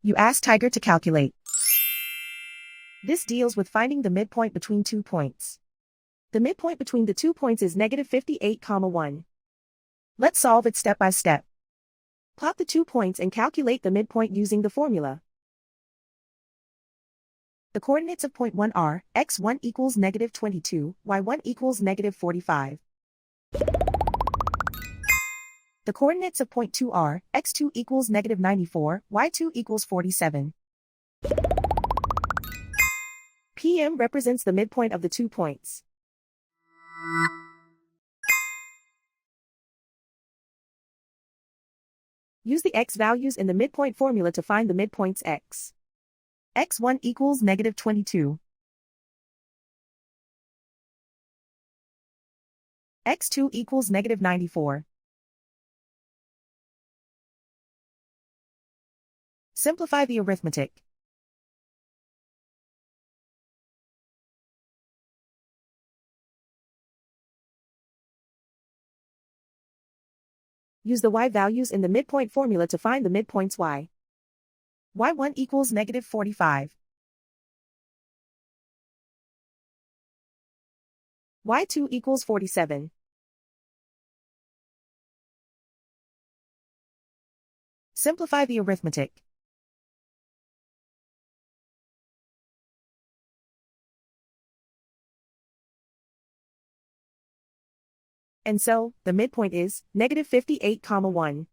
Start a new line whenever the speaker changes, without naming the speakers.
You ask Tiger to calculate. This deals with finding the midpoint between 2 points. The midpoint between the 2 points is -58,1. Let's solve it step by step. Plot the 2 points and calculate the midpoint using the formula. The coordinates of point 1 are x1 equals -22, y1 equals -45. The coordinates of point 2 are x2 equals -94, y2 equals 47. PM represents the midpoint of the 2 points. Use the x values in the midpoint formula to find the midpoints x. x1 equals -22. x2 equals -94. Simplify the arithmetic. Use the y values in the midpoint formula to find the midpoints y. y1 equals -45. y2 equals 47. Simplify the arithmetic. And so, the midpoint is -58,1.